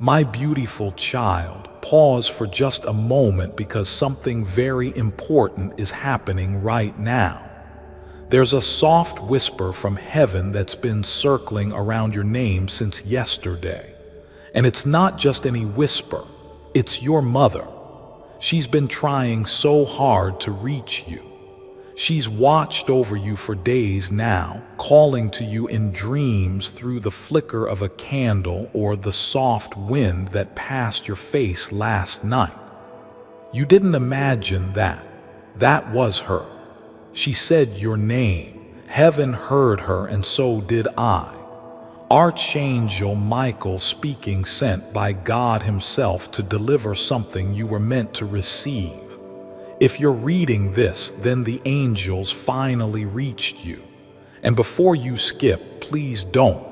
My beautiful child, pause for just a moment because something very important is happening right now. There's a soft whisper from heaven that's been circling around your name since yesterday. And it's not just any whisper, it's your mother. She's been trying so hard to reach you. She's watched over you for days now, calling to you in dreams through the flicker of a candle or the soft wind that passed your face last night. You didn't imagine that. That was her. She said your name. Heaven heard her, and so did I. Archangel Michael speaking, sent by God himself to deliver something you were meant to receive. If you're reading this, then the angels finally reached you. And before you skip, please don't.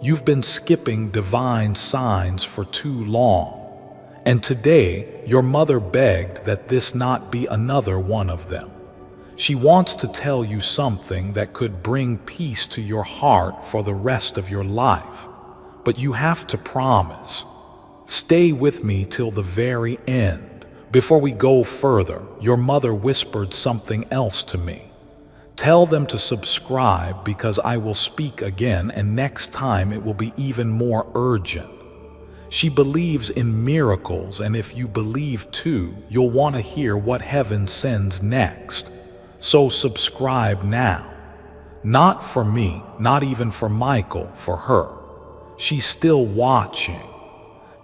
You've been skipping divine signs for too long. And today, your mother begged that this not be another one of them. She wants to tell you something that could bring peace to your heart for the rest of your life. But you have to promise. Stay with me till the very end. Before we go further, your mother whispered something else to me. Tell them to subscribe because I will speak again, and next time it will be even more urgent. She believes in miracles, and if you believe too, you'll want to hear what heaven sends next. So subscribe now. Not for me, not even for Michael, for her. She's still watching.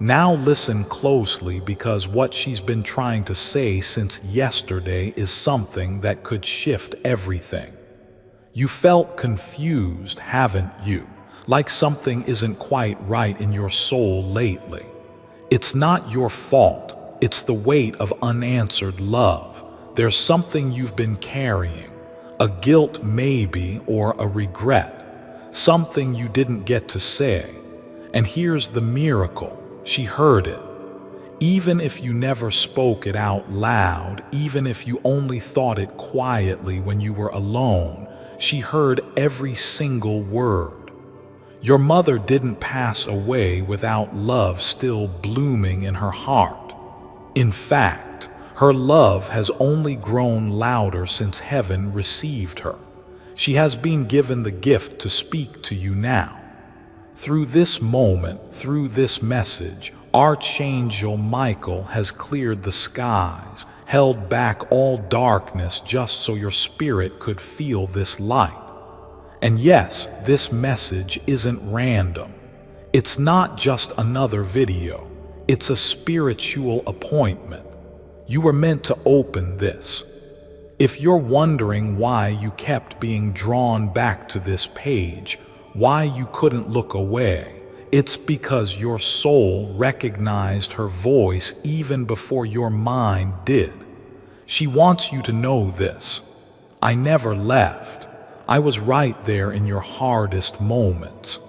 Now listen closely, because what she's been trying to say since yesterday is something that could shift everything. You felt confused, haven't you? Like something isn't quite right in your soul lately. It's not your fault. It's the weight of unanswered love. There's something you've been carrying. A guilt maybe, or a regret. Something you didn't get to say. And here's the miracle. She heard it. Even if you never spoke it out loud, even if you only thought it quietly when you were alone, she heard every single word. Your mother didn't pass away without love still blooming in her heart. In fact, her love has only grown louder since heaven received her. She has been given the gift to speak to you now. Through this moment, through this message, Archangel Michael has cleared the skies, held back all darkness just so your spirit could feel this light. And yes, this message isn't random. It's not just another video. It's a spiritual appointment. You were meant to open this. If you're wondering why you kept being drawn back to this page, why you couldn't look away, it's because your soul recognized her voice even before your mind did. She wants you to know this. I never left. I was right there in your hardest moments.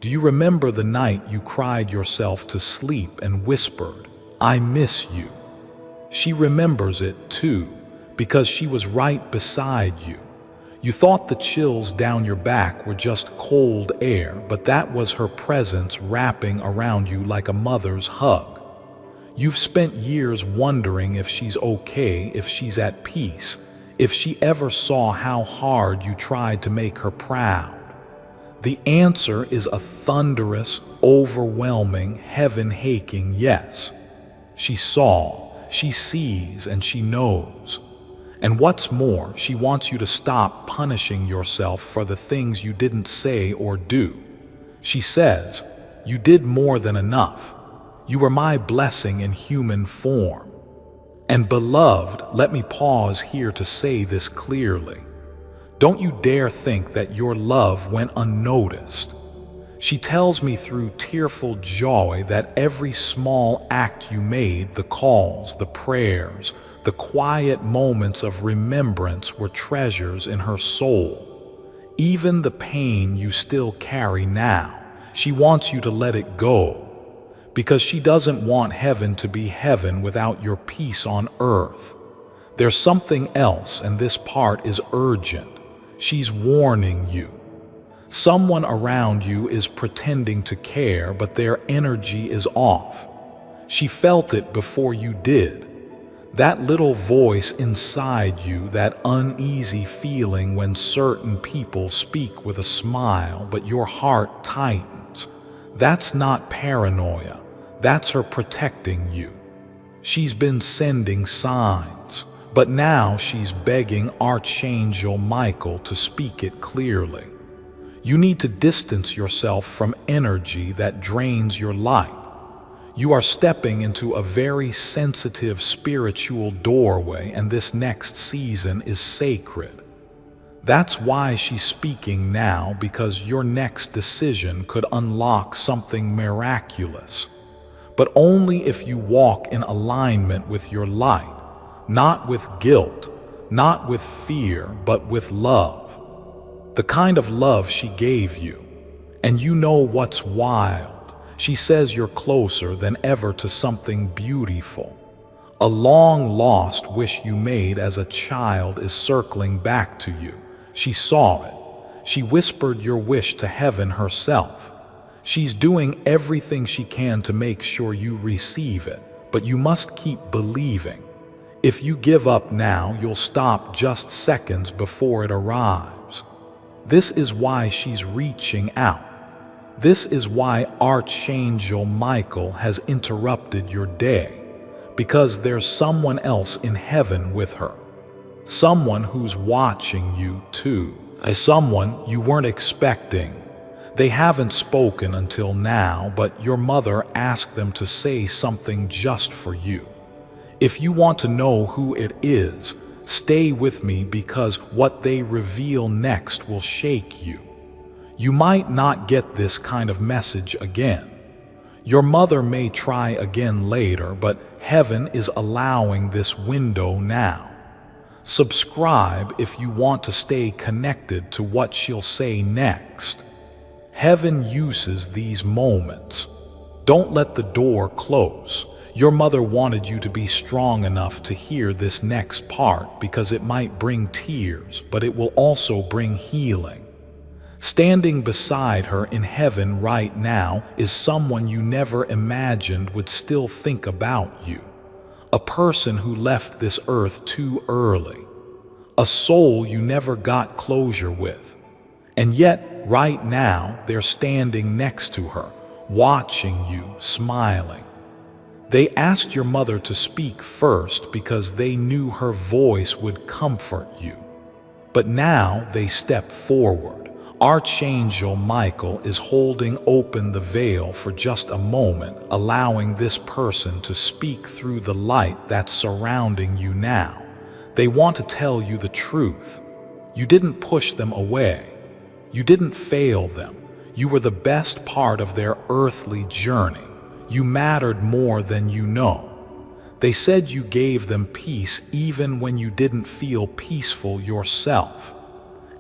Do you remember the night you cried yourself to sleep and whispered, "I miss you"? She remembers it too, because she was right beside you. You thought the chills down your back were just cold air, but that was her presence wrapping around you like a mother's hug. You've spent years wondering if she's okay, if she's at peace, if she ever saw how hard you tried to make her proud. The answer is a thunderous, overwhelming, heaven-haking yes. She saw, she sees, and she knows. And what's more, she wants you to stop punishing yourself for the things you didn't say or do. She says, "You did more than enough. You were my blessing in human form." And beloved, let me pause here to say this clearly. Don't you dare think that your love went unnoticed. She tells me through tearful joy that every small act you made, the calls, the prayers, the quiet moments of remembrance were treasures in her soul. Even the pain you still carry now, she wants you to let it go, because she doesn't want heaven to be heaven without your peace on earth. There's something else, and this part is urgent. She's warning you. Someone around you is pretending to care, but their energy is off. She felt it before you did. That little voice inside you, that uneasy feeling when certain people speak with a smile but your heart tightens. That's not paranoia. That's her protecting you. She's been sending signs, but now she's begging Archangel Michael to speak it clearly. You need to distance yourself from energy that drains your light. You are stepping into a very sensitive spiritual doorway, and this next season is sacred. That's why she's speaking now, because your next decision could unlock something miraculous. But only if you walk in alignment with your light, not with guilt, not with fear, but with love. The kind of love she gave you. And you know what's wild? She says you're closer than ever to something beautiful. A long-lost wish you made as a child is circling back to you. She saw it. She whispered your wish to heaven herself. She's doing everything she can to make sure you receive it, but you must keep believing. If you give up now, you'll stop just seconds before it arrives. This is why she's reaching out. This is why Archangel Michael has interrupted your day, because there's someone else in heaven with her. Someone who's watching you too. Someone you weren't expecting. They haven't spoken until now, but your mother asked them to say something just for you. If you want to know who it is, stay with me, because what they reveal next will shake you. You might not get this kind of message again. Your mother may try again later, but heaven is allowing this window now. Subscribe if you want to stay connected to what she'll say next. Heaven uses these moments. Don't let the door close. Your mother wanted you to be strong enough to hear this next part, because it might bring tears, but it will also bring healing. Standing beside her in heaven right now is someone you never imagined would still think about you. A person who left this earth too early. A soul you never got closure with. And yet, right now, they're standing next to her, watching you, smiling. They asked your mother to speak first because they knew her voice would comfort you. But now they step forward. Archangel Michael is holding open the veil for just a moment, allowing this person to speak through the light that's surrounding you now. They want to tell you the truth. You didn't push them away. You didn't fail them. You were the best part of their earthly journey. You mattered more than you know. They said you gave them peace even when you didn't feel peaceful yourself.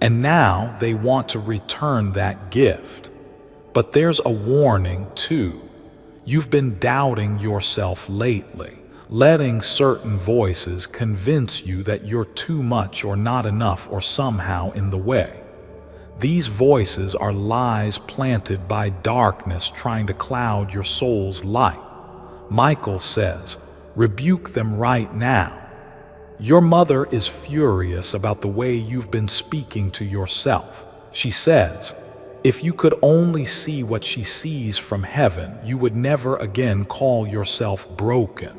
And now they want to return that gift. But there's a warning too. You've been doubting yourself lately, letting certain voices convince you that you're too much or not enough or somehow in the way. These voices are lies planted by darkness trying to cloud your soul's light. Michael says, rebuke them right now. Your mother is furious about the way you've been speaking to yourself. She says, if you could only see what she sees from heaven, you would never again call yourself broken.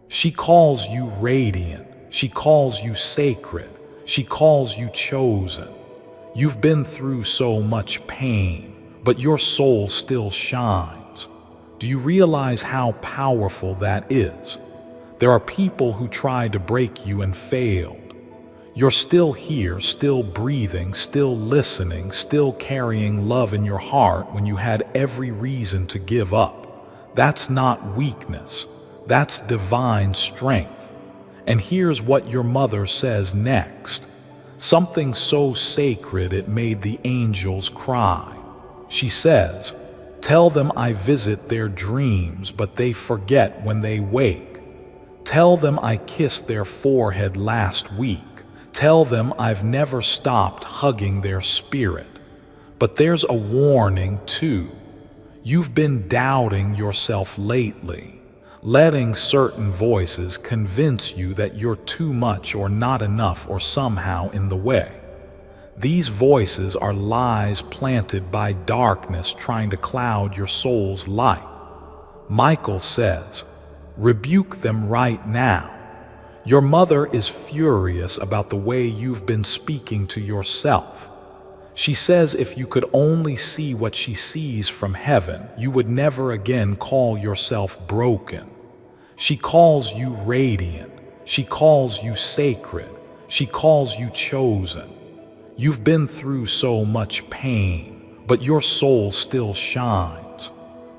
She calls you radiant. She calls you sacred. She calls you chosen. You've been through so much pain, but your soul still shines. Do you realize how powerful that is? There are people who tried to break you and failed. You're still here, still breathing, still listening, still carrying love in your heart when you had every reason to give up. That's not weakness. That's divine strength. And here's what your mother says next. Something so sacred it made the angels cry. She says, tell them I visit their dreams, but they forget when they wake. Tell them I kissed their forehead last week. Tell them I've never stopped hugging their spirit. But there's a warning too. You've been doubting yourself lately, letting certain voices convince you that you're too much or not enough or somehow in the way. These voices are lies planted by darkness trying to cloud your soul's light. Michael says, rebuke them right now. Your mother is furious about the way you've been speaking to yourself. She says if you could only see what she sees from heaven, you would never again call yourself broken. She calls you radiant. She calls you sacred. She calls you chosen. You've been through so much pain, but your soul still shines.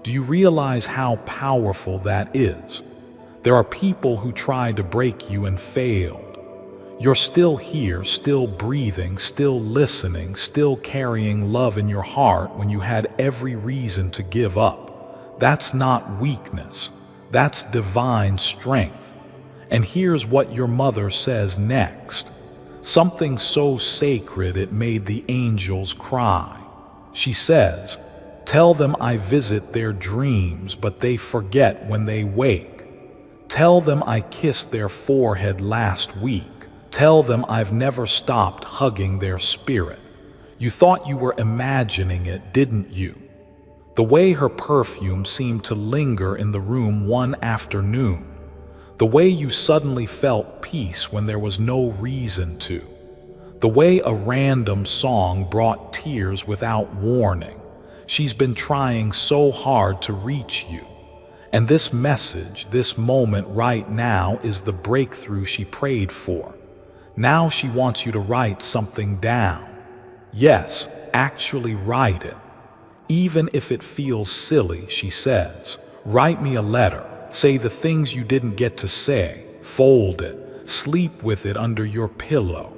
Do you realize how powerful that is? There are people who tried to break you and failed. You're still here, still breathing, still listening, still carrying love in your heart when you had every reason to give up. That's not weakness. That's divine strength. And here's what your mother says next. Something so sacred it made the angels cry. She says, tell them I visit their dreams, but they forget when they wake. Tell them I kissed their forehead last week. Tell them I've never stopped hugging their spirit. You thought you were imagining it, didn't you? The way her perfume seemed to linger in the room one afternoon. The way you suddenly felt peace when there was no reason to. The way a random song brought tears without warning. She's been trying so hard to reach you. And this message, this moment right now, is the breakthrough she prayed for. Now she wants you to write something down. Yes, actually write it. Even if it feels silly, she says. Write me a letter. Say the things you didn't get to say. Fold it. Sleep with it under your pillow.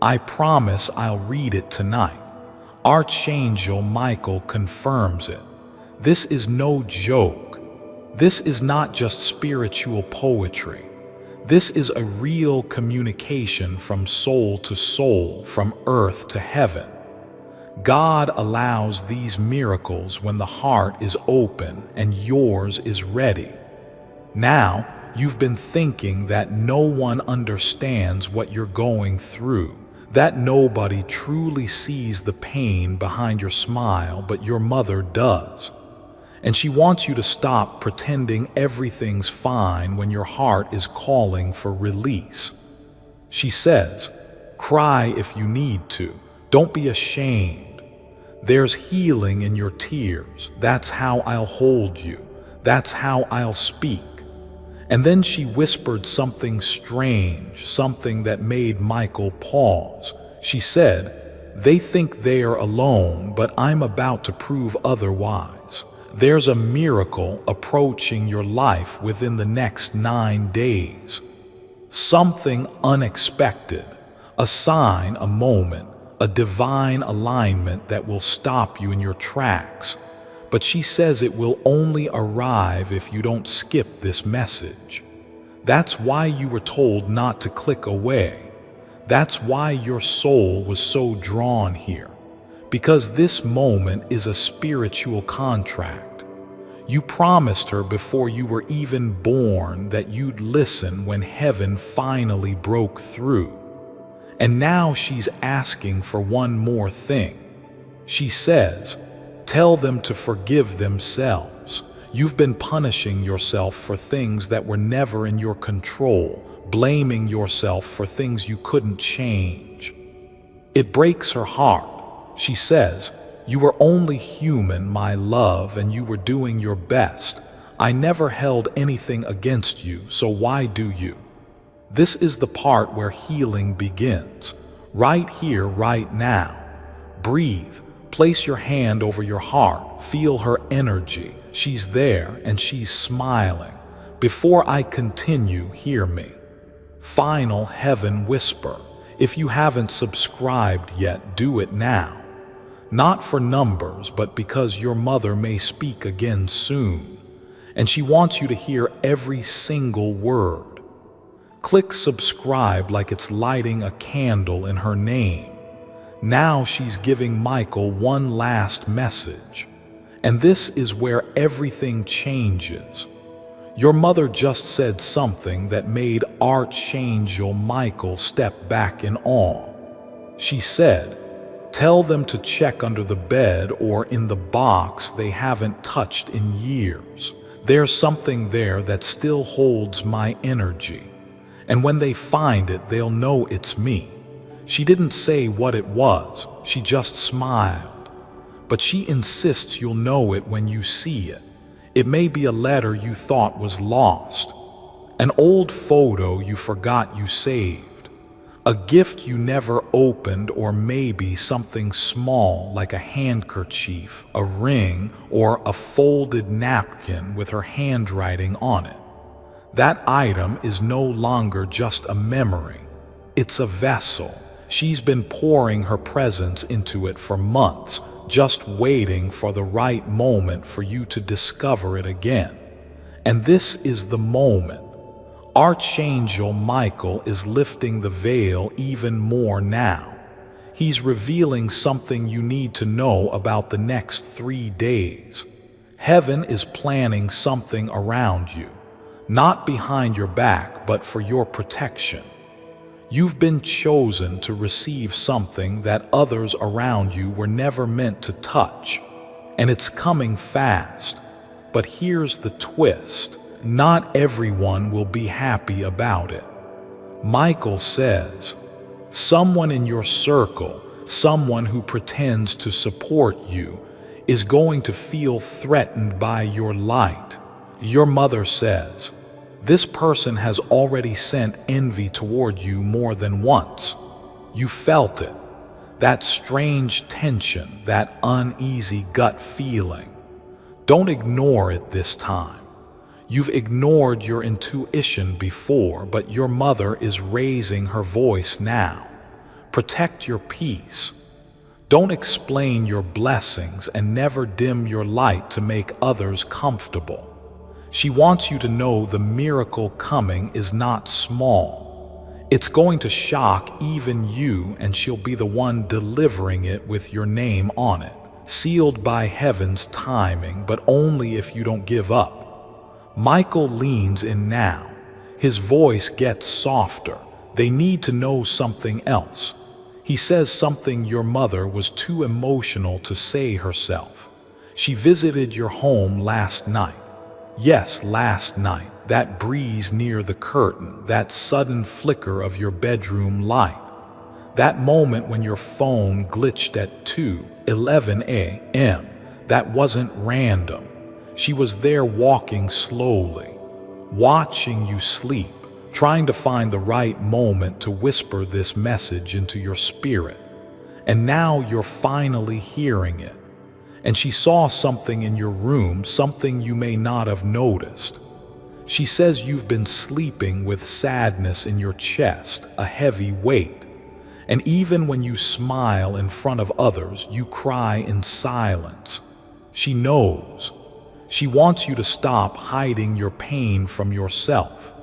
I promise I'll read it tonight. Archangel Michael confirms it. This is no joke. This is not just spiritual poetry. This is a real communication from soul to soul, from earth to heaven. God allows these miracles when the heart is open and yours is ready. Now, you've been thinking that no one understands what you're going through, that nobody truly sees the pain behind your smile, but your mother does. And she wants you to stop pretending everything's fine when your heart is calling for release. She says, cry if you need to. Don't be ashamed. There's healing in your tears. That's how I'll hold you. That's how I'll speak. And then she whispered something strange, something that made Michael pause. She said, they think they are alone, but I'm about to prove otherwise. There's a miracle approaching your life within the next 9 days. Something unexpected, a sign, a moment, a divine alignment that will stop you in your tracks. But she says it will only arrive if you don't skip this message. That's why you were told not to click away. That's why your soul was so drawn here. Because this moment is a spiritual contract. You promised her before you were even born that you'd listen when heaven finally broke through. And now she's asking for one more thing. She says, tell them to forgive themselves. You've been punishing yourself for things that were never in your control, blaming yourself for things you couldn't change. It breaks her heart. She says, you were only human, my love, and you were doing your best. I never held anything against you, so why do you? This is the part where healing begins. Right here, right now. Breathe. Place your hand over your heart. Feel her energy. She's there and she's smiling. Before I continue, hear me. Final heaven whisper. If you haven't subscribed yet, do it now. Not for numbers, but because your mother may speak again soon. And she wants you to hear every single word. Click subscribe like it's lighting a candle in her name. Now she's giving Michael one last message. And this is where everything changes. Your mother just said something that made Archangel Michael step back in awe. She said, "Tell them to check under the bed or in the box they haven't touched in years. There's something there that still holds my energy. And when they find it, they'll know it's me." She didn't say what it was, she just smiled. But she insists you'll know it when you see it. It may be a letter you thought was lost, an old photo you forgot you saved, a gift you never opened, or maybe something small like a handkerchief, a ring, or a folded napkin with her handwriting on it. That item is no longer just a memory, it's a vessel. She's been pouring her presence into it for months, just waiting for the right moment for you to discover it again. And this is the moment. Archangel Michael is lifting the veil even more now. He's revealing something you need to know about the next 3 days. Heaven is planning something around you, not behind your back, but for your protection. You've been chosen to receive something that others around you were never meant to touch, and it's coming fast. But here's the twist: not everyone will be happy about it. Michael says, someone in your circle, someone who pretends to support you, is going to feel threatened by your light. Your mother says, this person has already sent envy toward you more than once. You felt it, that strange tension, that uneasy gut feeling. Don't ignore it this time. You've ignored your intuition before, but your mother is raising her voice now. Protect your peace. Don't explain your blessings and never dim your light to make others comfortable. She wants you to know the miracle coming is not small. It's going to shock even you, and she'll be the one delivering it with your name on it, sealed by heaven's timing, but only if you don't give up. Michael leans in now. His voice gets softer. They need to know something else. He says something your mother was too emotional to say herself. She visited your home last night. Yes, last night, that breeze near the curtain, that sudden flicker of your bedroom light, that moment when your phone glitched at 2:11 a.m., that wasn't random. She was there walking slowly, watching you sleep, trying to find the right moment to whisper this message into your spirit. And now you're finally hearing it. And she saw something in your room, something you may not have noticed. She says you've been sleeping with sadness in your chest, a heavy weight. And even when you smile in front of others, you cry in silence. She knows. She wants you to stop hiding your pain from yourself.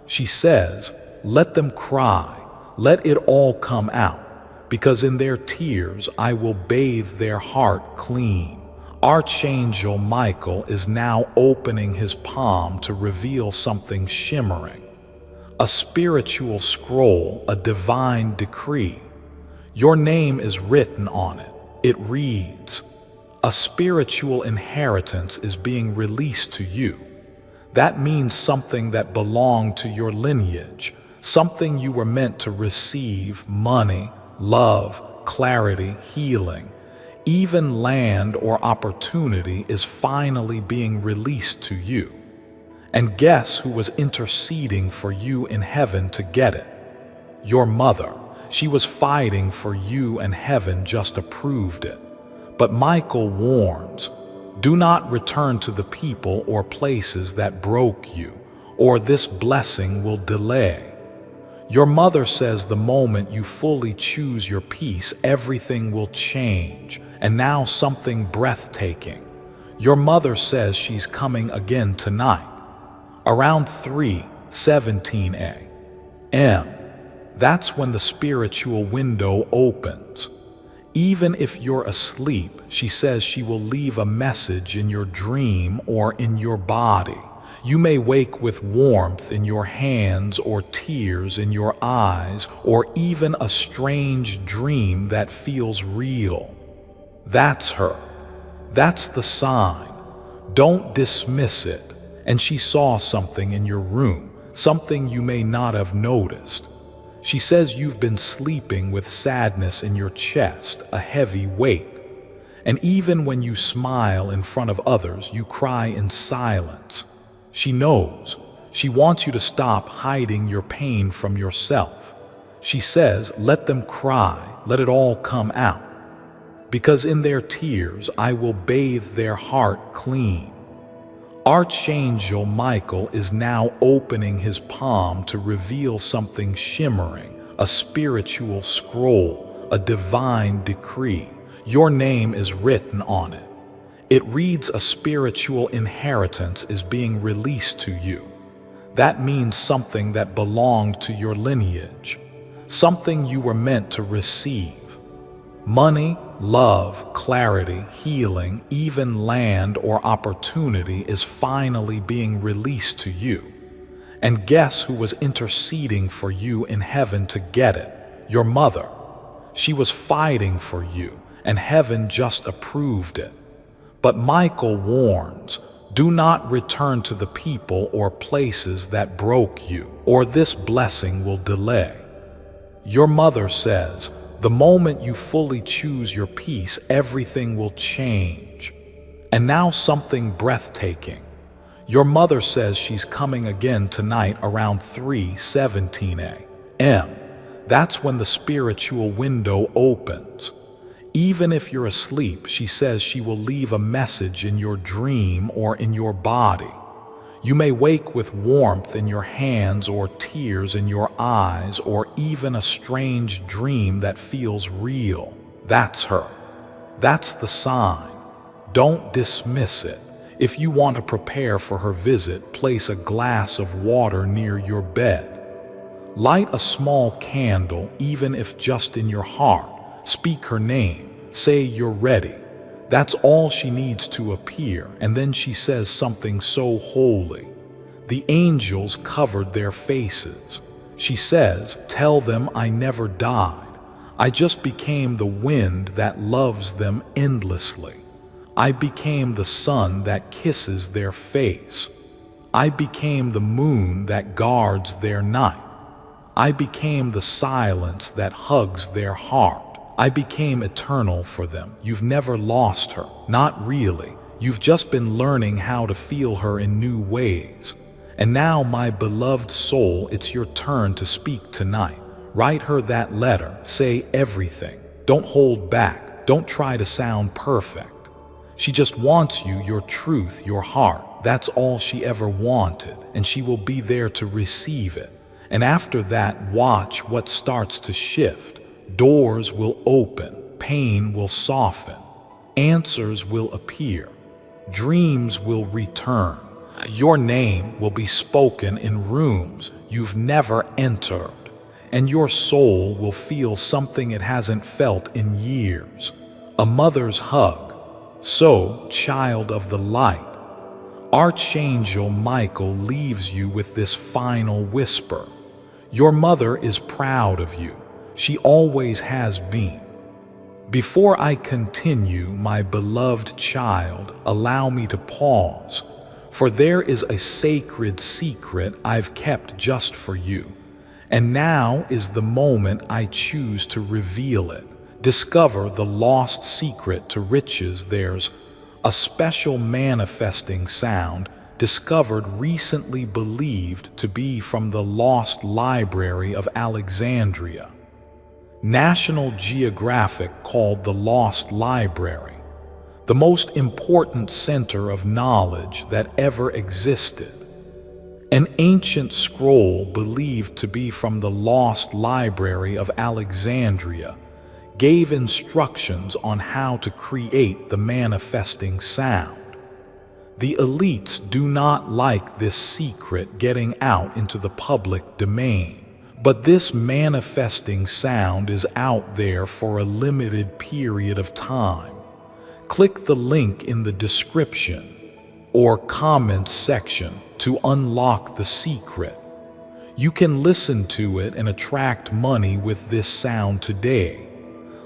She says, let them cry, let it all come out. Because in their tears I will bathe their heart clean. Archangel Michael is now opening his palm to reveal something shimmering. A spiritual scroll, a divine decree. Your name is written on it. It reads, a spiritual inheritance is being released to you. That means something that belonged to your lineage, something you were meant to receive: money, love, clarity, healing. Even land or opportunity is finally being released to you. And guess who was interceding for you in heaven to get it? Your mother. She was fighting for you, and heaven just approved it. But Michael warns, do not return to the people or places that broke you, or this blessing will delay. Your mother says the moment you fully choose your peace, everything will change, and now something breathtaking. Your mother says she's coming again tonight, around 3:17 a.m. That's when the spiritual window opens. Even if you're asleep, she says she will leave a message in your dream or in your body. You may wake with warmth in your hands or tears in your eyes or even a strange dream that feels real. That's her. That's the sign. Don't dismiss it. And she saw something in your room, something you may not have noticed. She says you've been sleeping with sadness in your chest, a heavy weight. And even when you smile in front of others, you cry in silence. She knows. She wants you to stop hiding your pain from yourself. She says, let them cry, let it all come out. Because in their tears I will bathe their heart clean. Archangel Michael is now opening his palm to reveal something shimmering, a spiritual scroll, a divine decree. Your name is written on it. It reads a spiritual inheritance is being released to you. That means something that belonged to your lineage, something you were meant to receive. Money, love, clarity, healing, even land or opportunity is finally being released to you. And guess who was interceding for you in heaven to get it? Your mother. She was fighting for you, and heaven just approved it. But Michael warns, do not return to the people or places that broke you, or this blessing will delay. Your mother says, the moment you fully choose your peace, everything will change. And now something breathtaking. Your mother says she's coming again tonight around 3:17 a.m. That's when the spiritual window opens. Even if you're asleep, she says she will leave a message in your dream or in your body. You may wake with warmth in your hands or tears in your eyes or even a strange dream that feels real. That's her. That's the sign. Don't dismiss it. If you want to prepare for her visit, place a glass of water near your bed. Light a small candle, even if just in your heart. Speak her name. Say you're ready. That's all she needs to appear, and then she says something so holy. The angels covered their faces. She says, tell them I never died. I just became the wind that loves them endlessly. I became the sun that kisses their face. I became the moon that guards their night. I became the silence that hugs their heart. I became eternal for them. You've never lost her. Not really. You've just been learning how to feel her in new ways. And now, my beloved soul, it's your turn to speak tonight. Write her that letter. Say everything. Don't hold back. Don't try to sound perfect. She just wants you, your truth, your heart. That's all she ever wanted, and she will be there to receive it. And after that, watch what starts to shift. Doors will open, pain will soften, answers will appear, dreams will return. Your name will be spoken in rooms you've never entered, and your soul will feel something it hasn't felt in years, a mother's hug. So, child of the light, Archangel Michael leaves you with this final whisper. Your mother is proud of you. She always has been. Before I continue, my beloved child, allow me to pause, for there is a sacred secret I've kept just for you, and now is the moment I choose to reveal it. Discover the lost secret to riches. There's a special manifesting sound discovered recently, believed to be from the lost library of Alexandria. National Geographic called the Lost Library, the most important center of knowledge that ever existed. An ancient scroll believed to be from the Lost Library of Alexandria gave instructions on how to create the manifesting sound. The elites do not like this secret getting out into the public domain, But this manifesting sound is out there for a limited period of time. Click the link in the description or comments section to unlock the secret. You can listen to it and attract money with this sound today.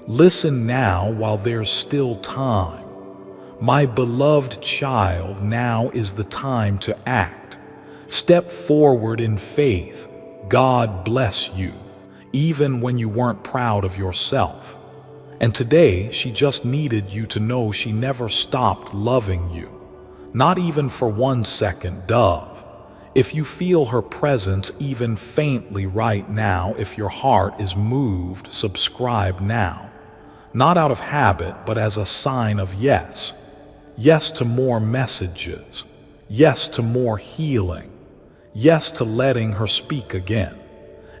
Listen now while there's still time. My beloved child, now is the time to act. Step forward in faith. God bless you, even when you weren't proud of yourself. And today, she just needed you to know she never stopped loving you. Not even for 1 second, Dove. If you feel her presence even faintly right now, if your heart is moved, subscribe now. Not out of habit, but as a sign of yes. Yes to more messages. Yes to more healing. Yes to letting her speak again.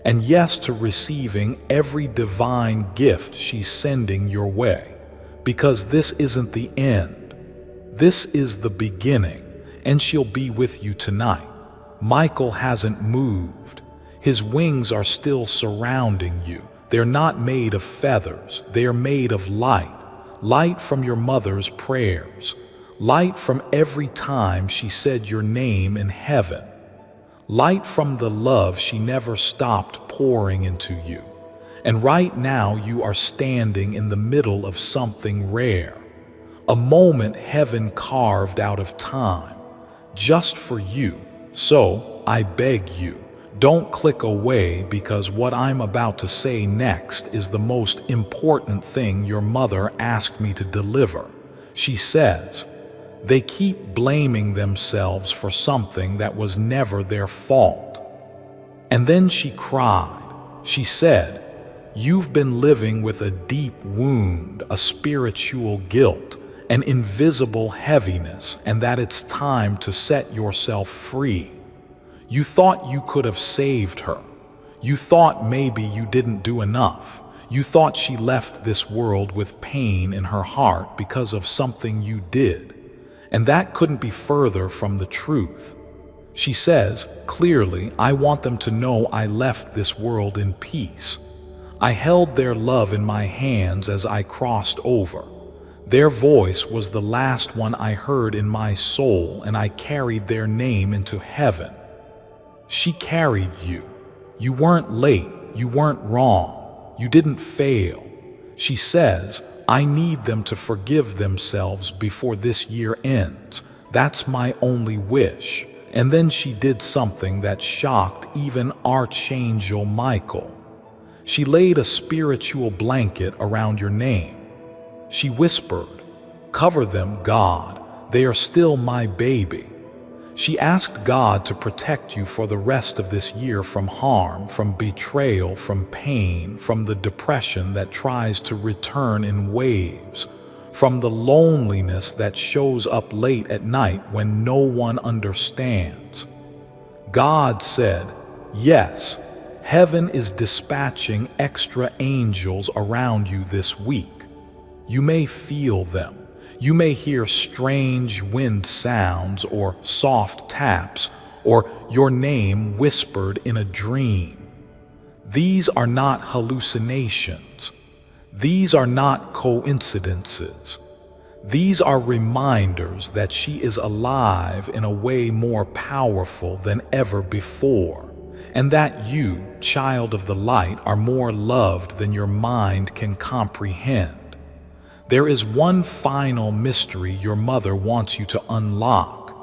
And yes to receiving every divine gift she's sending your way. Because this isn't the end. This is the beginning, and she'll be with you tonight. Michael hasn't moved. His wings are still surrounding you. They're not made of feathers. They're made of light. Light from your mother's prayers. Light from every time she said your name in heaven. Light from the love she never stopped pouring into you. And right now you are standing in the middle of something rare. A moment heaven carved out of time, just for you. So, I beg you, don't click away, because what I'm about to say next is the most important thing your mother asked me to deliver. She says, they keep blaming themselves for something that was never their fault. And then she cried. She said, you've been living with a deep wound, a spiritual guilt, an invisible heaviness, and that it's time to set yourself free. You thought you could have saved her. You thought maybe you didn't do enough. You thought she left this world with pain in her heart because of something you did. And that couldn't be further from the truth. She says, clearly, I want them to know I left this world in peace. I held their love in my hands as I crossed over. Their voice was the last one I heard in my soul, and I carried their name into heaven. She carried you. You weren't late. You weren't wrong. You didn't fail. She says, I need them to forgive themselves before this year ends. That's my only wish. And then she did something that shocked even Archangel Michael. She laid a spiritual blanket around your name. She whispered, cover them, God. They are still my baby. She asked God to protect you for the rest of this year from harm, from betrayal, from pain, from the depression that tries to return in waves, from the loneliness that shows up late at night when no one understands. God said, yes, heaven is dispatching extra angels around you this week. You may feel them. You may hear strange wind sounds or soft taps or your name whispered in a dream. These are not hallucinations. These are not coincidences. These are reminders that she is alive in a way more powerful than ever before, and that you, child of the light, are more loved than your mind can comprehend. There is one final mystery your mother wants you to unlock.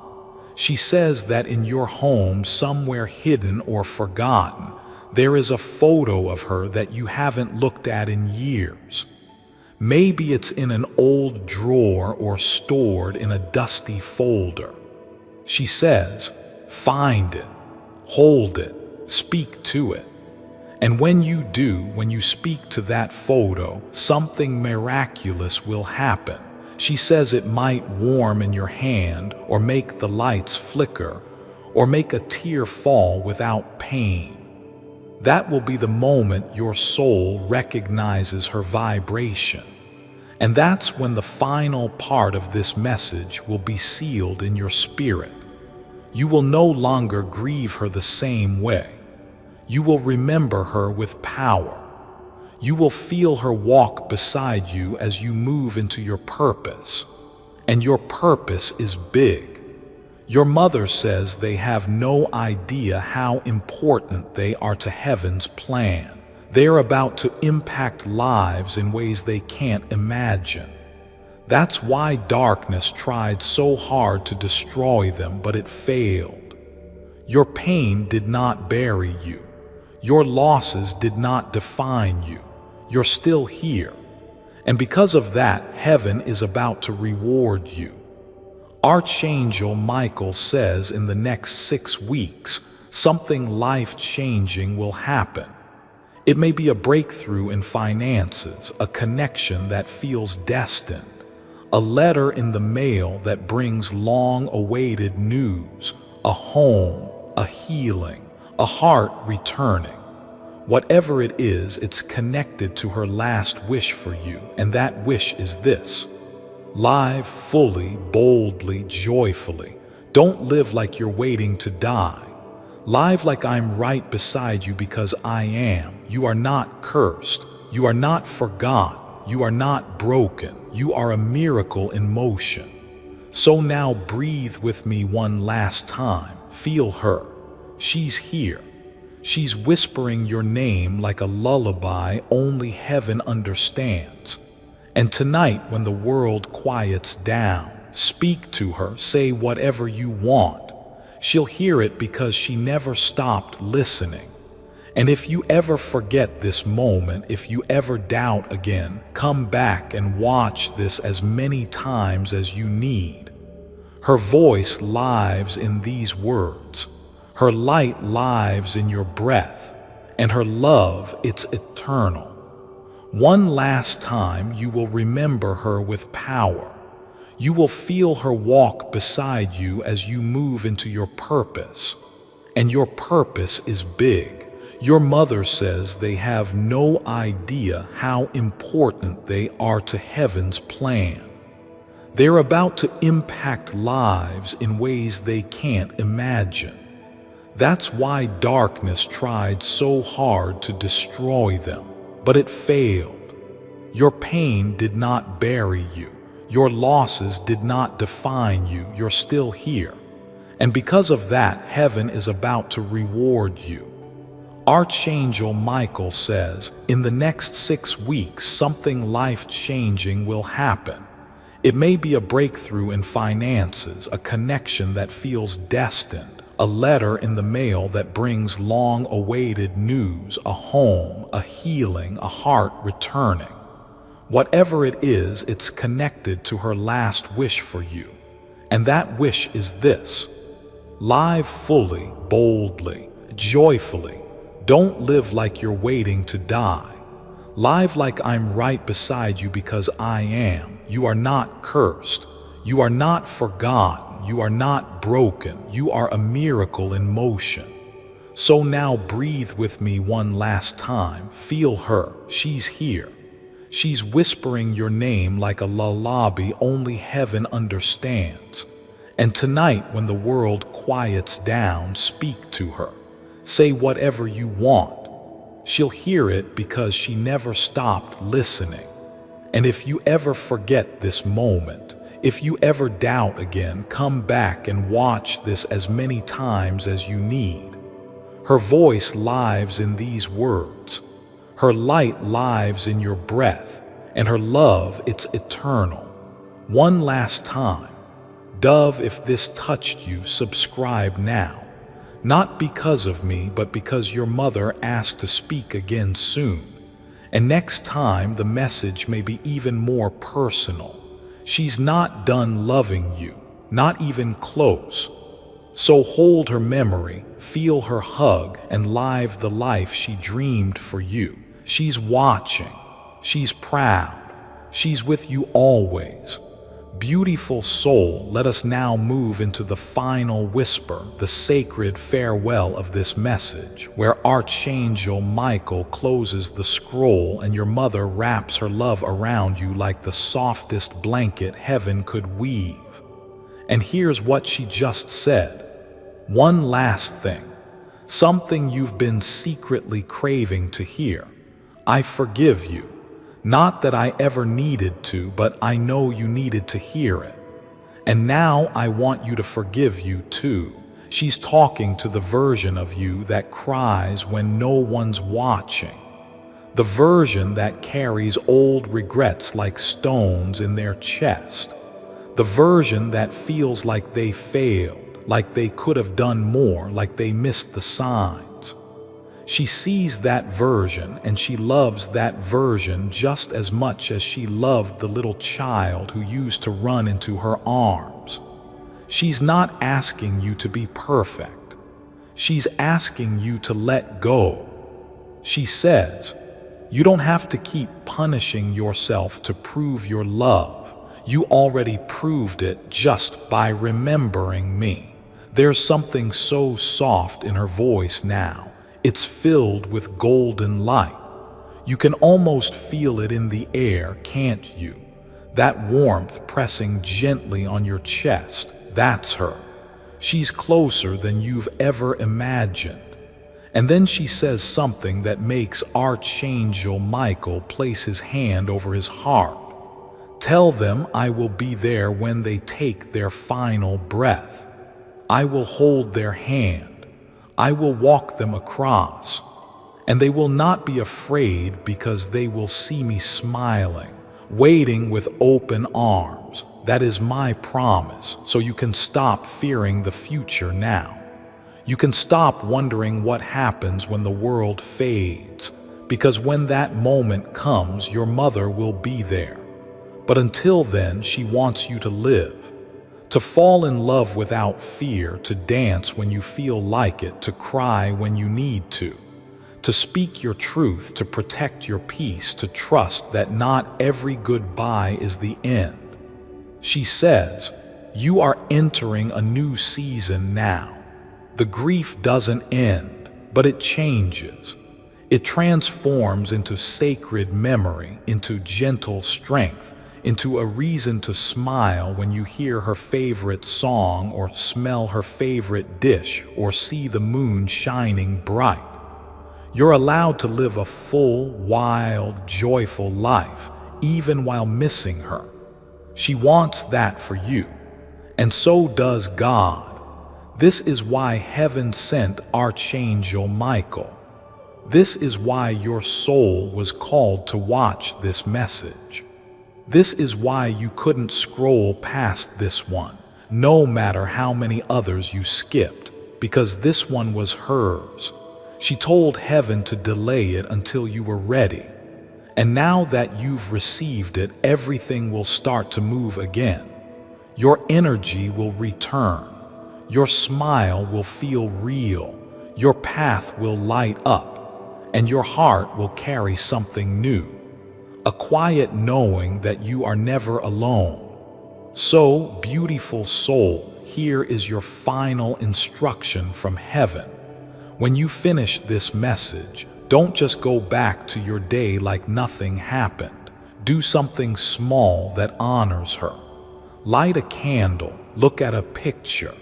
She says that in your home, somewhere hidden or forgotten, there is a photo of her that you haven't looked at in years. Maybe it's in an old drawer or stored in a dusty folder. She says, find it, hold it, speak to it. And when you do, when you speak to that photo, something miraculous will happen. She says it might warm in your hand, or make the lights flicker, or make a tear fall without pain. That will be the moment your soul recognizes her vibration. And that's when the final part of this message will be sealed in your spirit. You will no longer grieve her the same way. You will remember her with power. You will feel her walk beside you as you move into your purpose. And your purpose is big. Your mother says they have no idea how important they are to heaven's plan. They are about to impact lives in ways they can't imagine. That's why darkness tried so hard to destroy them, but it failed. Your pain did not bury you. Your losses did not define you. You're still here. And because of that, heaven is about to reward you. Archangel Michael says in the next 6 weeks, something life-changing will happen. It may be a breakthrough in finances, a connection that feels destined, a letter in the mail that brings long-awaited news, a home, a healing, a heart returning. Whatever it is, it's connected to her last wish for you, and that wish is this: live fully, boldly, joyfully. Don't live like you're waiting to die. Live like I'm right beside you because I am. You are not cursed. You are not forgotten. You are not broken. You are a miracle in motion. So now breathe with me one last time. Feel her. She's here. She's whispering your name like a lullaby only heaven understands. And tonight, when the world quiets down, speak to her, say whatever you want. She'll hear it because she never stopped listening. And if you ever forget this moment, if you ever doubt again, come back and watch this as many times as you need. Her voice lives in these words. Her light lives in your breath, and her love, it's eternal. One last time, you will remember her with power. You will feel her walk beside you as you move into your purpose. And your purpose is big. Your mother says they have no idea how important they are to heaven's plan. They're about to impact lives in ways they can't imagine. That's why darkness tried so hard to destroy them, but it failed. Your pain did not bury you. Your losses did not define you. You're still here. And because of that, heaven is about to reward you. Archangel Michael says, in the next 6 weeks, something life-changing will happen. It may be a breakthrough in finances, a connection that feels destined, a letter in the mail that brings long-awaited news, a home, a healing, a heart returning. Whatever it is, it's connected to her last wish for you. And that wish is this: live fully, boldly, joyfully. Don't live like you're waiting to die. Live like I'm right beside you because I am. You are not cursed. You are not forgotten. You are not broken. You are a miracle in motion. So now breathe with me one last time. Feel her. She's here. She's whispering your name like a lullaby only heaven understands. And tonight, when the world quiets down, speak to her. Say whatever you want. She'll hear it because she never stopped listening. And if you ever forget this moment, if you ever doubt again, come back and watch this as many times as you need. Her voice lives in these words. Her light lives in your breath, and her love, it's eternal. One last time. Dove, if this touched you, subscribe now. Not because of me, but because your mother asked to speak again soon. And next time, the message may be even more personal. She's not done loving you, not even close. So hold her memory, feel her hug, and live the life she dreamed for you. She's watching. She's proud. She's with you always. Beautiful soul, let us now move into the final whisper, the sacred farewell of this message, where Archangel Michael closes the scroll and your mother wraps her love around you like the softest blanket heaven could weave. And here's what she just said. One last thing. something you've been secretly craving to hear. I forgive you. Not that I ever needed to, but I know you needed to hear it. And now I want you to forgive you too. She's talking to the version of you that cries when no one's watching. The version that carries old regrets like stones in their chest. The version that feels like they failed, like they could have done more, like they missed the signs. She sees that version and she loves that version just as much as she loved the little child who used to run into her arms. She's not asking you to be perfect. She's asking you to let go. She says, you don't have to keep punishing yourself to prove your love. You already proved it just by remembering me. There's something so soft in her voice now. It's filled with golden light. You can almost feel it in the air, can't you? That warmth pressing gently on your chest. That's her. She's closer than you've ever imagined. And then she says something that makes Archangel Michael place his hand over his heart. Tell them I will be there when they take their final breath. I will hold their hand. I will walk them across. And they will not be afraid because they will see me smiling, waiting with open arms. That is my promise, so you can stop fearing the future now. You can stop wondering what happens when the world fades, because when that moment comes, your mother will be there. But until then, she wants you to live, to fall in love without fear, to dance when you feel like it, to cry when you need to speak your truth, to protect your peace, to trust that not every goodbye is the end. She says, you are entering a new season now. The grief doesn't end, but it changes. It transforms into sacred memory, into gentle strength, into a reason to smile when you hear her favorite song or smell her favorite dish or see the moon shining bright. You're allowed to live a full, wild, joyful life, even while missing her. She wants that for you, and so does God. This is why heaven sent Archangel Michael. This is why your soul was called to watch this message. This is why you couldn't scroll past this one, no matter how many others you skipped, because this one was hers. She told heaven to delay it until you were ready. And now that you've received it, everything will start to move again. Your energy will return. Your smile will feel real. Your path will light up. And your heart will carry something new. A quiet knowing that you are never alone. So, beautiful soul, here is your final instruction from heaven. When you finish this message, don't just go back to your day like nothing happened. Do something small that honors her. Light a candle, look at a picture,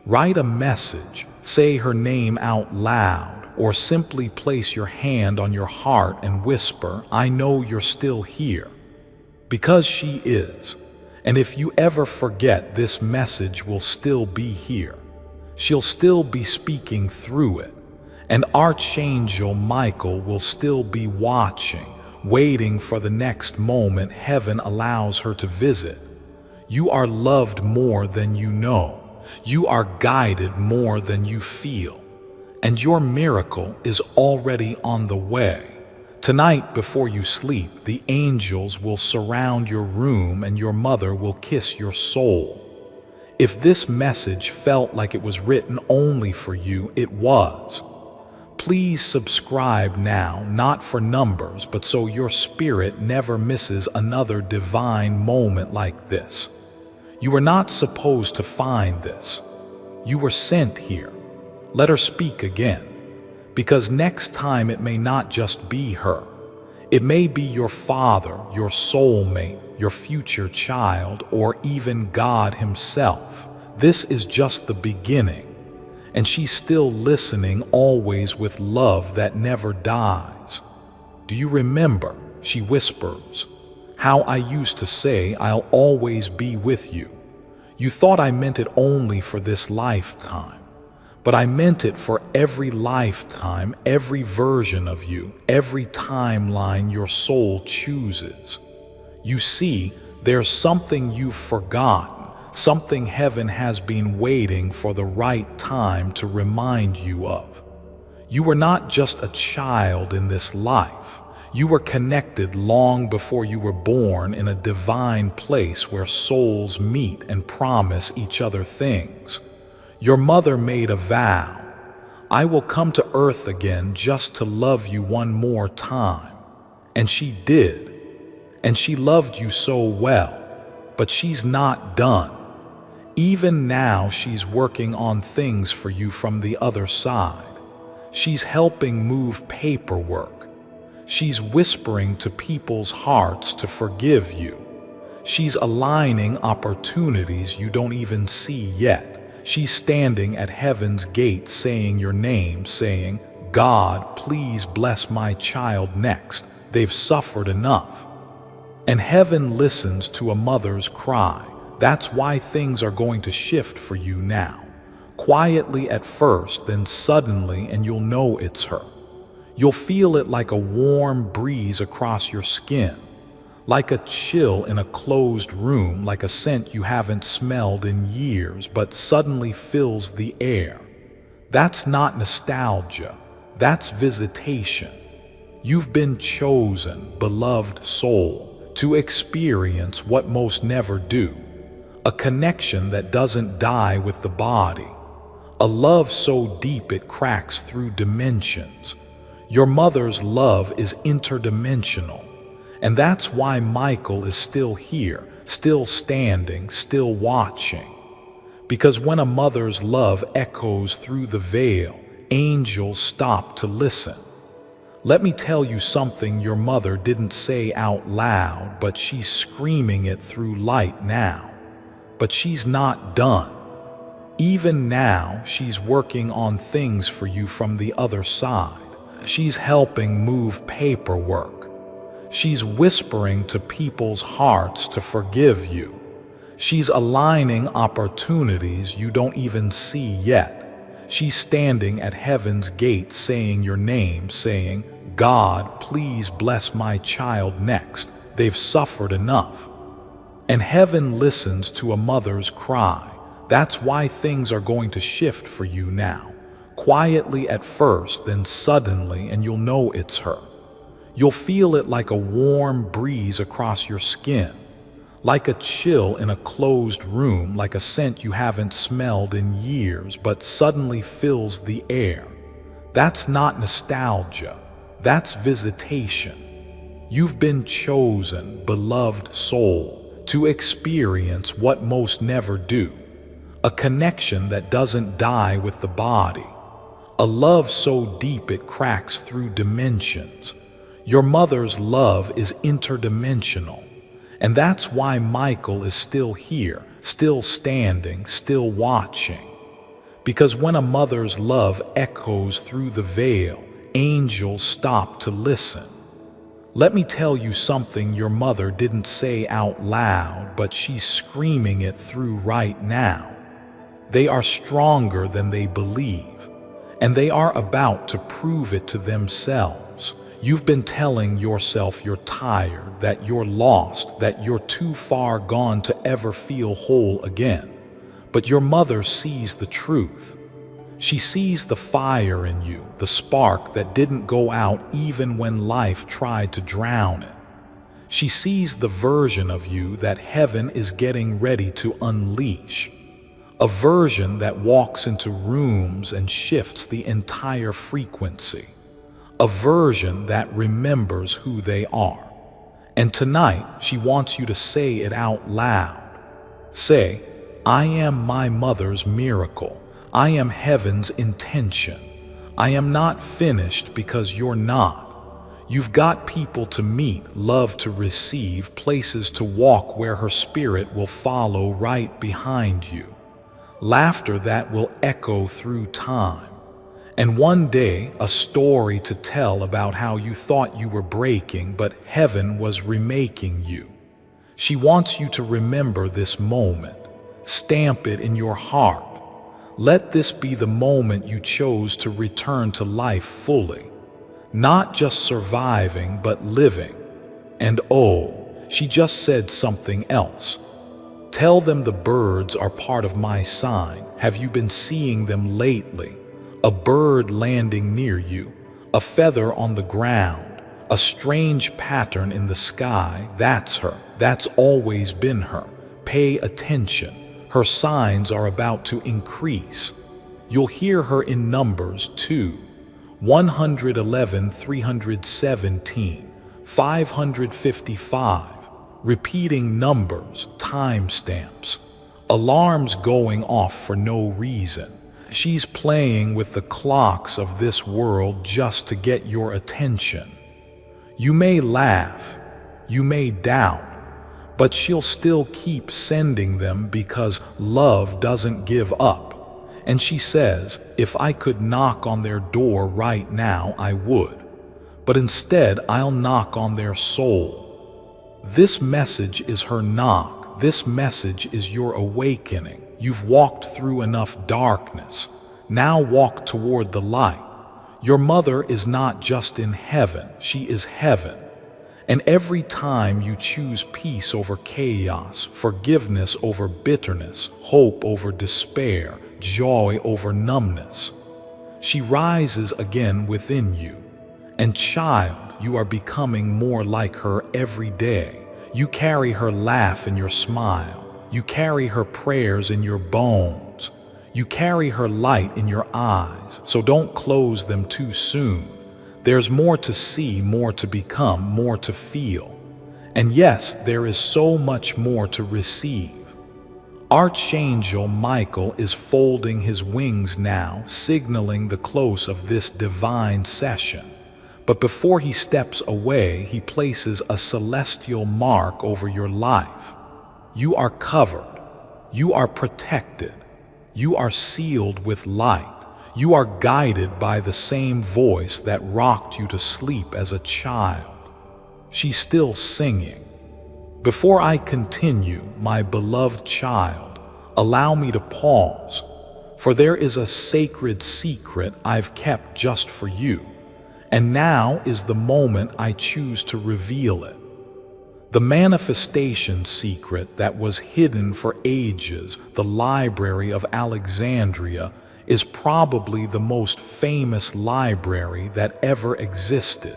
write a message, say her name out loud, or simply place your hand on your heart and whisper, I know you're still here. Because she is. And if you ever forget, this message will still be here. She'll still be speaking through it. And Archangel Michael will still be watching, waiting for the next moment heaven allows her to visit. You are loved more than you know. You are guided more than you feel. And your miracle is already on the way. Tonight, before you sleep, the angels will surround your room and your mother will kiss your soul. If this message felt like it was written only for you, it was. Please subscribe now, not for numbers, but so your spirit never misses another divine moment like this. You were not supposed to find this. You were sent here. Let her speak again, because next time it may not just be her. It may be your father, your soulmate, your future child, or even God himself. This is just the beginning. And she's still listening, always with love that never dies. Do you remember, she whispers, how I used to say I'll always be with you? You thought I meant it only for this lifetime, but I meant it for every lifetime, every version of you, every timeline your soul chooses. You see, there's something you've forgotten, something heaven has been waiting for the right time to remind you of. You were not just a child in this life. You were connected long before you were born in a divine place where souls meet and promise each other things. Your mother made a vow. I will come to earth again just to love you one more time. And she did. And she loved you so well. But she's not done. Even now, she's working on things for you from the other side. She's helping move paperwork. She's whispering to people's hearts to forgive you. She's aligning opportunities you don't even see yet. She's standing at heaven's gate saying your name, saying, God, please bless my child next. They've suffered enough. And heaven listens to a mother's cry. That's why things are going to shift for you now. Quietly at first, then suddenly, and you'll know it's her. You'll feel it like a warm breeze across your skin, like a chill in a closed room, like a scent you haven't smelled in years but suddenly fills the air. That's not nostalgia, that's visitation. You've been chosen, beloved soul, to experience what most never do. A connection that doesn't die with the body. A love so deep it cracks through dimensions. Your mother's love is interdimensional. And that's why Michael is still here, still standing, still watching. Because when a mother's love echoes through the veil, angels stop to listen. Let me tell you something your mother didn't say out loud, but she's screaming it through light now. But she's not done. Even now, she's working on things for you from the other side. She's helping move paperwork. She's whispering to people's hearts to forgive you. She's aligning opportunities you don't even see yet. She's standing at heaven's gate saying your name, saying, God, please bless my child next. They've suffered enough. And heaven listens to a mother's cry. That's why things are going to shift for you now. Quietly at first, then suddenly, and you'll know it's her. You'll feel it like a warm breeze across your skin, like a chill in a closed room, like a scent you haven't smelled in years but suddenly fills the air. That's not nostalgia, that's visitation. You've been chosen, beloved soul, to experience what most never do. A connection that doesn't die with the body. A love so deep it cracks through dimensions. Your mother's love is interdimensional. And that's why Michael is still here, still standing, still watching. Because when a mother's love echoes through the veil, angels stop to listen. Let me tell you something your mother didn't say out loud, but she's screaming it through right now. They are stronger than they believe, and they are about to prove it to themselves. You've been telling yourself you're tired, that you're lost, that you're too far gone to ever feel whole again. But your mother sees the truth. She sees the fire in you, the spark that didn't go out even when life tried to drown it. She sees the version of you that heaven is getting ready to unleash. A version that walks into rooms and shifts the entire frequency. A version that remembers who they are. And tonight, she wants you to say it out loud. Say, I am my mother's miracle. I am heaven's intention. I am not finished because you're not. You've got people to meet, love to receive, places to walk where her spirit will follow right behind you. laughter that will echo through time, and one day a story to tell about how you thought you were breaking, but heaven was remaking you. She wants you to remember this moment. Stamp it in your heart. Let this be the moment you chose to return to life fully, not just surviving, but living. And oh, she just said something else. Tell them the birds are part of my sign. Have you been seeing them lately? A bird landing near you, a feather on the ground, a strange pattern in the sky. That's her. That's always been her. Pay attention. Her signs are about to increase. You'll hear her in numbers too. 111, 317, 555. Repeating numbers, timestamps, alarms going off for no reason. She's playing with the clocks of this world just to get your attention. You may laugh, you may doubt, but she'll still keep sending them because love doesn't give up. And she says, if I could knock on their door right now, I would. But instead, I'll knock on their soul. This message is her knock. This message is your awakening. You've walked through enough darkness. Now walk toward the light. Your mother is not just in heaven, she is heaven. And every time you choose peace over chaos, forgiveness over bitterness, hope over despair, joy over numbness, she rises again within you. And child, you are becoming more like her every day. You carry her laugh in your smile. You carry her prayers in your bones. You carry her light in your eyes. So don't close them too soon. There's more to see, more to become, more to feel. And yes, there is so much more to receive. Archangel Michael is folding his wings now, signaling the close of this divine session. But before he steps away, he places a celestial mark over your life. You are covered. You are protected. You are sealed with light. You are guided by the same voice that rocked you to sleep as a child. She's still singing. Before I continue, my beloved child, allow me to pause, for there is a sacred secret I've kept just for you. And now is the moment I choose to reveal it. The manifestation secret that was hidden for ages, the Library of Alexandria, is probably the most famous library that ever existed.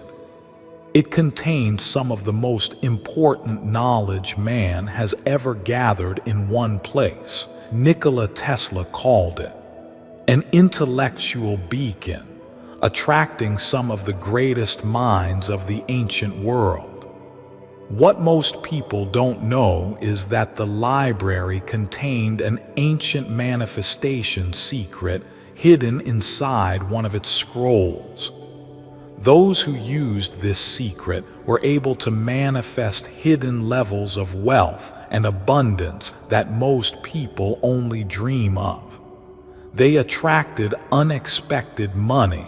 It contains some of the most important knowledge man has ever gathered in one place. Nikola Tesla called it an intellectual beacon, attracting some of the greatest minds of the ancient world. What most people don't know is that the library contained an ancient manifestation secret hidden inside one of its scrolls. Those who used this secret were able to manifest hidden levels of wealth and abundance that most people only dream of. They attracted unexpected money,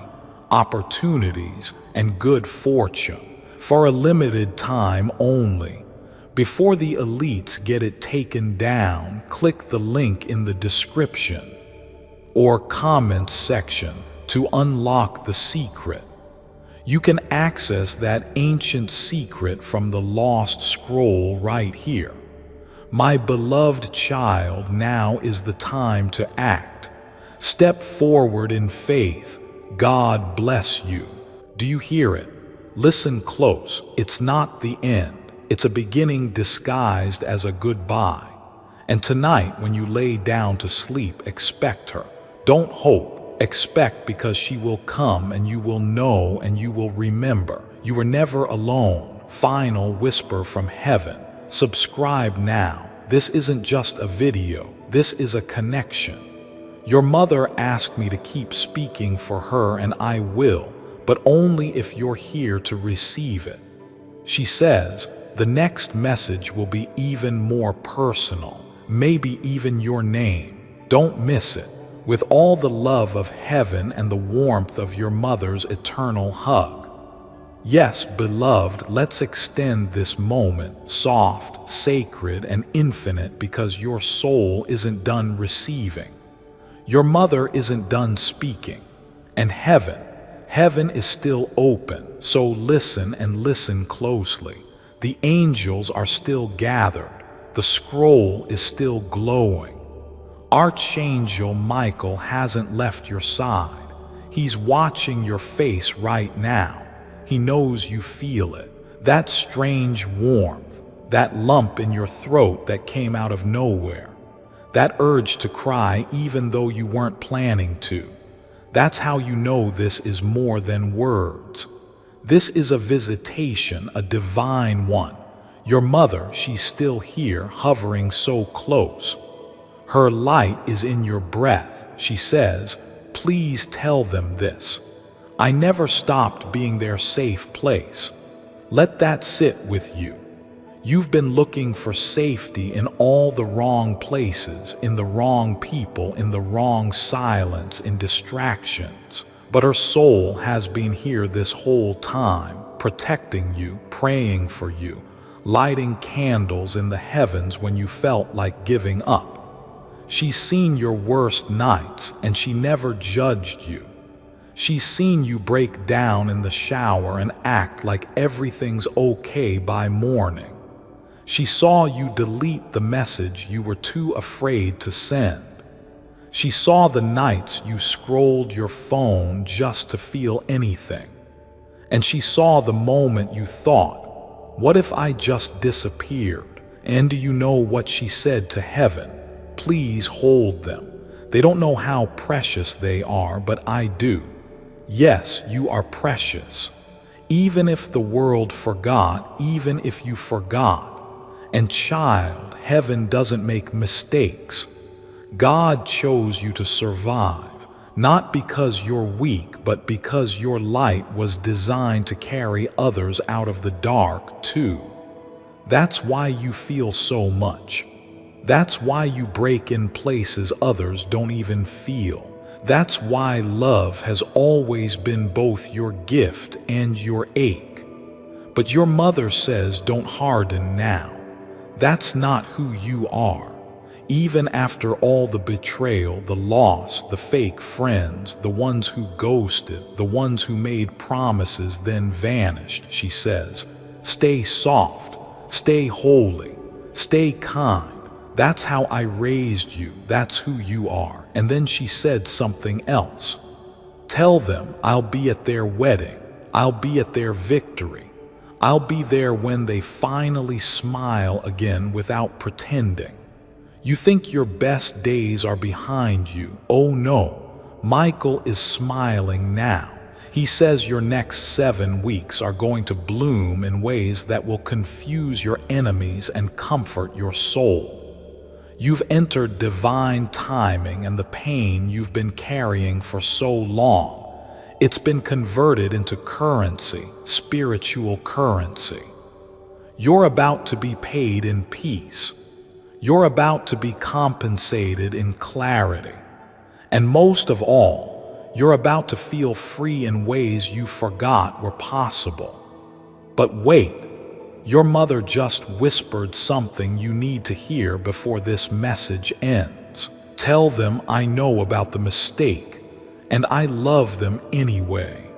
opportunities, and good fortune for a limited time only. Before the elites get it taken down, click the link in the description or comments section to unlock the secret. You can access that ancient secret from the lost scroll right here. My beloved child, now is the time to act. Step forward in faith. God bless you. Do you hear it? Listen close. It's not the end. It's a beginning disguised as a goodbye. And tonight, when you lay down to sleep, expect her. Don't hope. Expect, because she will come and you will know and you will remember. You were never alone. Final whisper from heaven. Subscribe now. This isn't just a video. This is a connection. Your mother asked me to keep speaking for her, and I will, but only if you're here to receive it. She says, the next message will be even more personal, maybe even your name. Don't miss it. With all the love of heaven and the warmth of your mother's eternal hug. Yes, beloved, let's extend this moment, soft, sacred, and infinite, because your soul isn't done receiving. Your mother isn't done speaking. And heaven is still open, so listen and listen closely. The angels are still gathered. The scroll is still glowing. Archangel Michael hasn't left your side. He's watching your face right now. He knows you feel it. That strange warmth, that lump in your throat that came out of nowhere, that urge to cry even though you weren't planning to. That's how you know this is more than words. This is a visitation, a divine one. Your mother, she's still here, hovering so close. Her light is in your breath. She says, please tell them this. I never stopped being their safe place. Let that sit with you. You've been looking for safety in all the wrong places, in the wrong people, in the wrong silence, in distractions. But her soul has been here this whole time, protecting you, praying for you, lighting candles in the heavens when you felt like giving up. She's seen your worst nights, and she never judged you. She's seen you break down in the shower and act like everything's okay by morning. She saw you delete the message you were too afraid to send. She saw the nights you scrolled your phone just to feel anything. And she saw the moment you thought, what if I just disappeared? And do you know what she said to heaven? Please hold them. They don't know how precious they are, but I do. Yes, you are precious. Even if the world forgot, even if you forgot. And child, heaven doesn't make mistakes. God chose you to survive, not because you're weak, but because your light was designed to carry others out of the dark too. That's why you feel so much. That's why you break in places others don't even feel. That's why love has always been both your gift and your ache. But your mother says don't harden now. That's not who you are. Even after all the betrayal, the loss, the fake friends, the ones who ghosted, the ones who made promises then vanished, she says, stay soft, stay holy, stay kind. That's how I raised you. That's who you are. And then she said something else. Tell them I'll be at their wedding. I'll be at their victory. I'll be there when they finally smile again without pretending. You think your best days are behind you. Oh no, Michael is smiling now. He says your next 7 weeks are going to bloom in ways that will confuse your enemies and comfort your soul. You've entered divine timing, and the pain you've been carrying for so long, it's been converted into currency, spiritual currency. You're about to be paid in peace. You're about to be compensated in clarity. And most of all, you're about to feel free in ways you forgot were possible. But wait. Your mother just whispered something you need to hear before this message ends. Tell them I know about the mistake, and I love them anyway.